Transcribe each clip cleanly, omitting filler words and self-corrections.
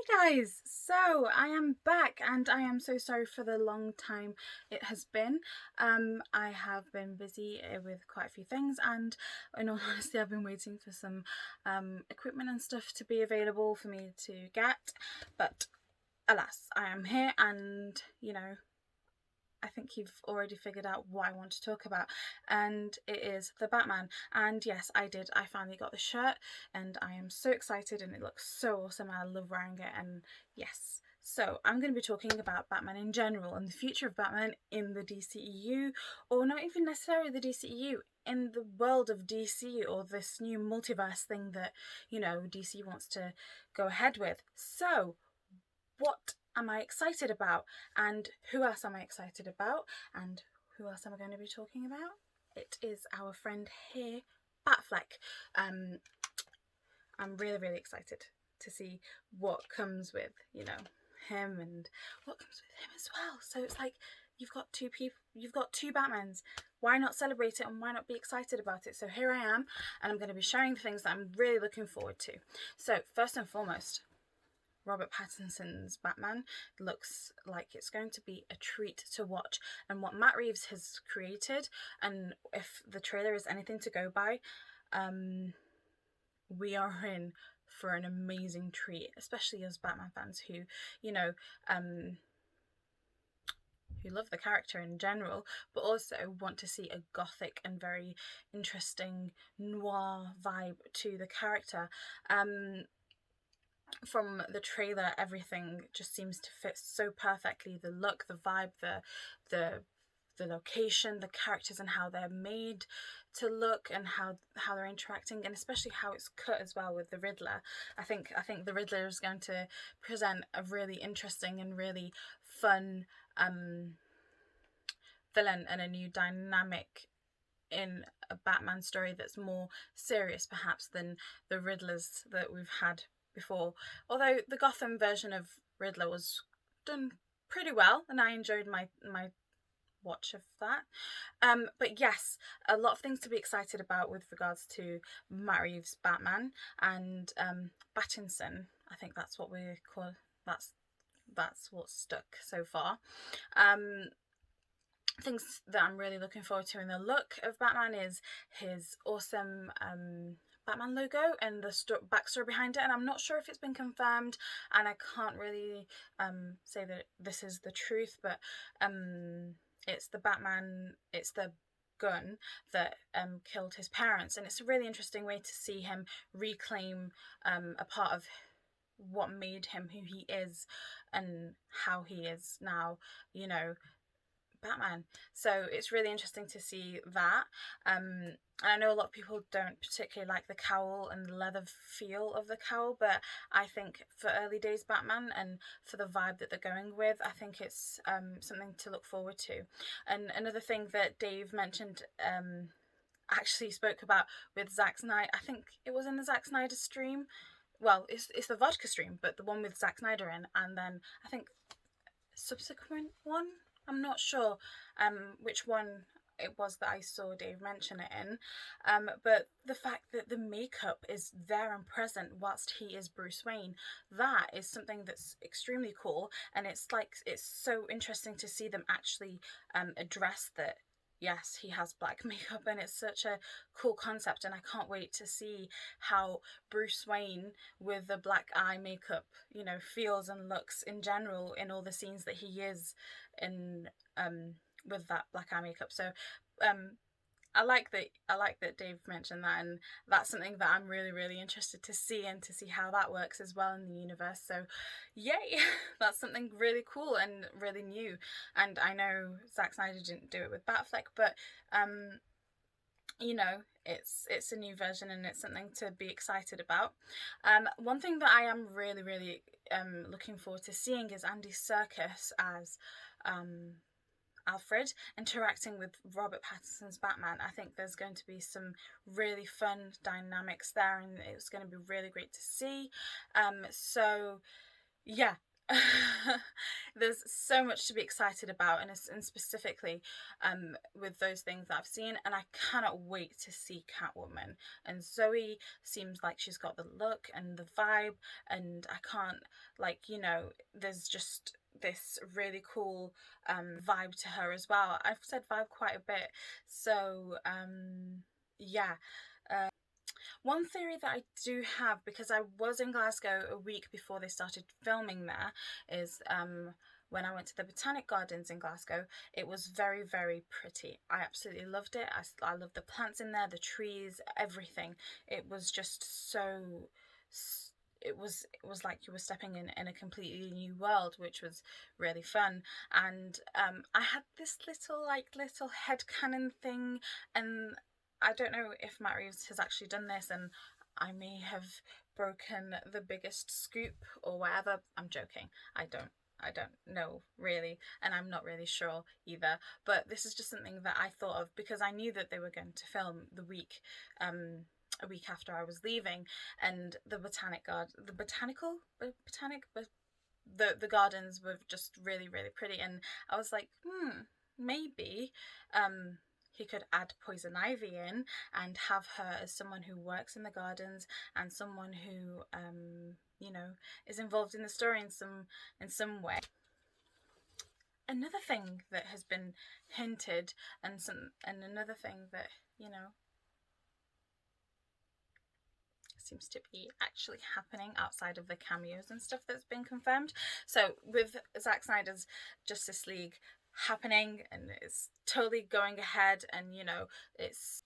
Guys, so I am back and I am so sorry for the long time it has been. I have been busy with quite a few things, and in all honesty I've been waiting for some equipment and stuff to be available for me to get, but alas, I am here, and I think you've already figured out what I want to talk about, and it is the Batman. And yes, I did. I finally got the shirt, and I am so excited, and it looks so awesome. I love wearing it, and yes. So I'm going to be talking about Batman in general and the future of Batman in the DCEU, or not even necessarily the DCEU, in the world of DC, or this new multiverse thing that, DC wants to go ahead with. So, what am I excited about, and who else am I excited about, and who else am I going to be talking about? It is our friend here, Batfleck. I'm really excited to see what comes with him, and what comes with him as well. So it's like you've got two people, you've got two Batmans. Why not celebrate it, and why not be excited about it? So here I am, and I'm going to be sharing the things that I'm really looking forward to. So first and foremost, Robert Pattinson's Batman looks like it's going to be a treat to watch, and what Matt Reeves has created, and if the trailer is anything to go by, we are in for an amazing treat, especially as Batman fans who love the character in general, but also want to see a gothic and very interesting noir vibe to the character. From the trailer, everything just seems to fit so perfectly. The look, the vibe, the location, the characters, and how they're made to look, and how they're interacting, and especially how it's cut as well with the Riddler. I think the Riddler is going to present a really interesting and really fun villain, and a new dynamic in a Batman story that's more serious perhaps than the Riddlers that we've had before. Although the Gotham version of Riddler was done pretty well, and I enjoyed my watch of that. But yes, a lot of things to be excited about with regards to Matt Reeves' Batman, and Pattinson. I think that's what we call that's what's stuck so far. Things that I'm really looking forward to in the look of Batman is his awesome Batman logo and the backstory behind it, and I'm not sure if it's been confirmed, and I can't really say that this is the truth, but it's the gun that killed his parents, and it's a really interesting way to see him reclaim a part of what made him who he is, and how he is now, Batman. So it's really interesting to see that. And I know a lot of people don't particularly like the cowl and the leather feel of the cowl, but I think for early days Batman, and for the vibe that they're going with, I think it's something to look forward to. And another thing that Dave mentioned, actually spoke about with Zack Snyder, I think it was in the Zack Snyder stream. Well, it's the vodka stream, but the one with Zack Snyder in, and then I think subsequent one, I'm not sure which one it was that I saw Dave mention it in, but the fact that the makeup is there and present whilst he is Bruce Wayne, that is something that's extremely cool, and it's so interesting to see them actually address that. Yes, he has black makeup, and it's such a cool concept, and I can't wait to see how Bruce Wayne with the black eye makeup, feels and looks in general in all the scenes that he is in, with that black eye makeup. So I like that Dave mentioned that, and that's something that I'm really interested to see, and to see how that works as well in the universe. So yay, that's something really cool and really new. And I know Zack Snyder didn't do it with Batfleck, but it's a new version, and it's something to be excited about. One thing that I am really looking forward to seeing is Andy Serkis as Alfred interacting with Robert Pattinson's Batman. I think there's going to be some really fun dynamics there, and it's going to be really great to see. So yeah, There's so much to be excited about, and specifically with those things that I've seen, and I cannot wait to see Catwoman. And Zoe seems like she's got the look and the vibe, and I can't, like, there's just this really cool vibe to her as well. I've said vibe quite a bit, so yeah. One theory that I do have, because I was in Glasgow a week before they started filming there, is when I went to the Botanic Gardens in Glasgow, it was very, very pretty. I absolutely loved it. I loved the plants in there, the trees, everything. It was just so. It was like you were stepping in a completely new world, which was really fun. And I had this little headcanon thing, and I don't know if Matt Reeves has actually done this, and I may have broken the biggest scoop or whatever. I'm joking. I don't know really, and I'm not really sure either. But this is just something that I thought of because I knew that they were going to film a week after I was leaving, and the gardens were just really, really pretty, and I was like, maybe he could add Poison Ivy in and have her as someone who works in the gardens and someone who is involved in the story in some way. Another thing that has been hinted, and another thing that seems to be actually happening outside of the cameos and stuff that's been confirmed. So with Zack Snyder's Justice League happening, and it's totally going ahead, and it's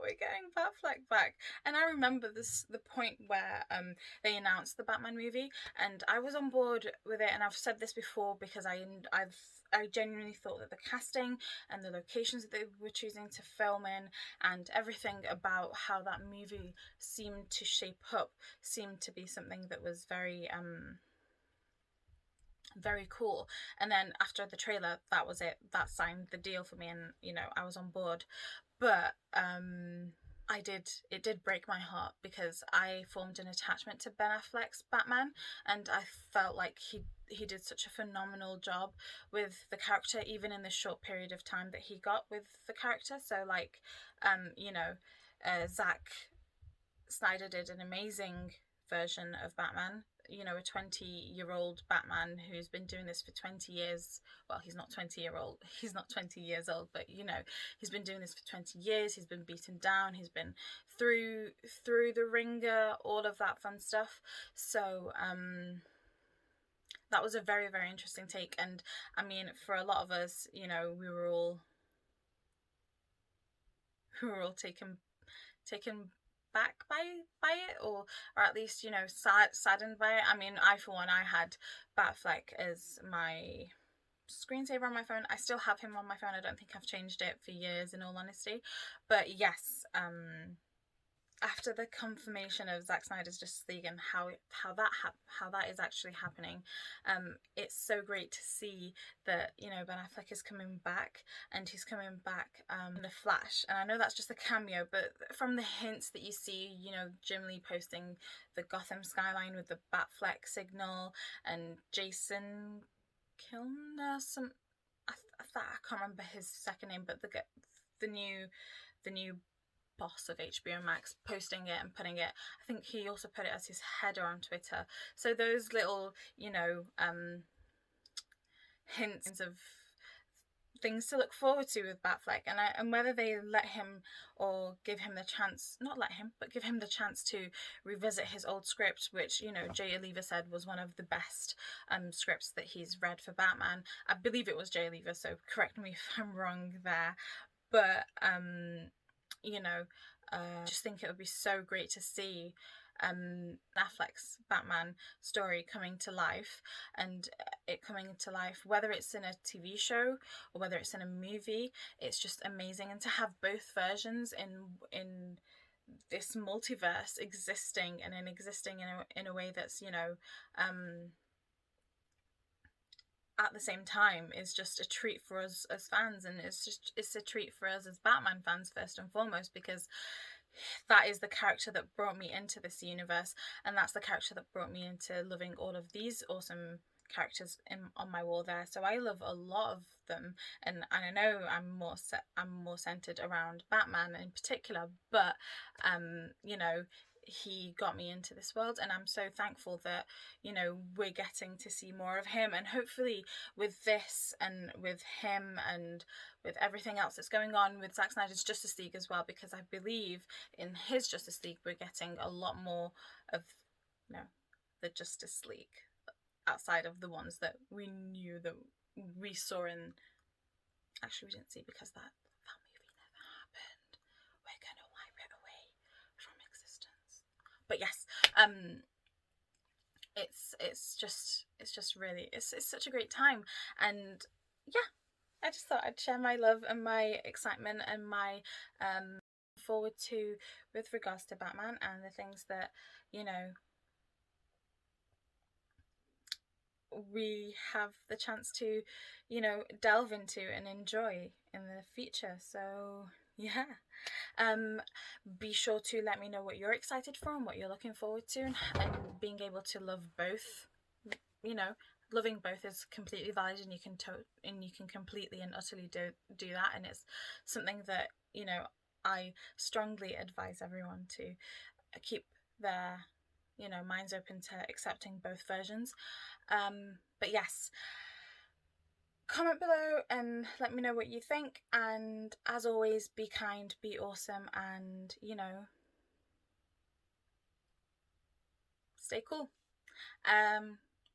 we're getting Batfleck back. And I remember the point where they announced the Batman movie, and I was on board with it. And I've said this before because I genuinely thought that the casting and the locations that they were choosing to film in and everything about how that movie seemed to shape up seemed to be something that was very very cool. And then after the trailer, that was it. That signed the deal for me, and I was on board. But it did break my heart because I formed an attachment to Ben Affleck's Batman, and I felt like he did such a phenomenal job with the character, even in the short period of time that he got with the character. So like, Zack Snyder did an amazing version of Batman. A 20-year-old Batman who's been doing this for 20 years. Well, he's not 20-year-old. He's not 20 years old, but he's been doing this for 20 years. He's been beaten down. He's been through the ringer, all of that fun stuff. So that was a very, very interesting take. And I mean, for a lot of us, we were all taken back by it, or at least saddened by it. I mean, I for one, I had Batfleck as my screensaver on my phone. I still have him on my phone. I don't think I've changed it for years, in all honesty. But yes, after the confirmation of Zack Snyder's Justice League and how that is actually happening, it's so great to see that Ben Affleck is coming back, and he's coming back in the Flash. And I know that's just a cameo, but from the hints that you see, Jim Lee posting the Gotham skyline with the Batfleck signal, and Jason Kilar I can't remember his second name, but the new boss of HBO Max posting it and putting it. I think he also put it as his header on Twitter. So those little, hints of things to look forward to with Batfleck, and whether they let him or give him the chance, not let him, but give him the chance to revisit his old script, which Jay Oliva said was one of the best scripts that he's read for Batman. I believe it was Jay Oliva, so correct me if I'm wrong there. But just think it would be so great to see Affleck's Batman story coming to life, and it coming to life, whether it's in a TV show or whether it's in a movie. It's just amazing, and to have both versions in this multiverse existing, and existing in a way that's at the same time is just a treat for us as fans, and it's a treat for us as Batman fans first and foremost, because that is the character that brought me into this universe, and that's the character that brought me into loving all of these awesome characters on my wall there. So I love a lot of them, and I know I'm more centered around Batman in particular, but you know, he got me into this world, and I'm so thankful that, you know, we're getting to see more of him, and hopefully with this and with him and with everything else that's going on with Zack Snyder's Justice League as well, because I believe in his Justice League we're getting a lot more of, you know, the Justice League outside of the ones that we knew, that we saw in, actually we didn't see because that movie never happened. We're gonna wipe it away from existence. But yes, it's just really, it's such a great time. And yeah, I just thought I'd share my love and my excitement and my forward to with regards to Batman and the things that, you know, we have the chance to, you know, delve into and enjoy in the future. So yeah, be sure to let me know what you're excited for and what you're looking forward to, and being able to love both, you know, loving both is completely valid, and you can completely and utterly do that, and it's something that, you know, I strongly advise everyone to keep their, you know, minds open to accepting both versions. But yes, comment below and let me know what you think, and as always, be kind, be awesome, and, you know, stay cool.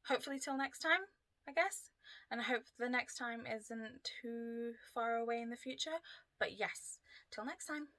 Hopefully till next time, I guess, and I hope the next time isn't too far away in the future, but yes, till next time.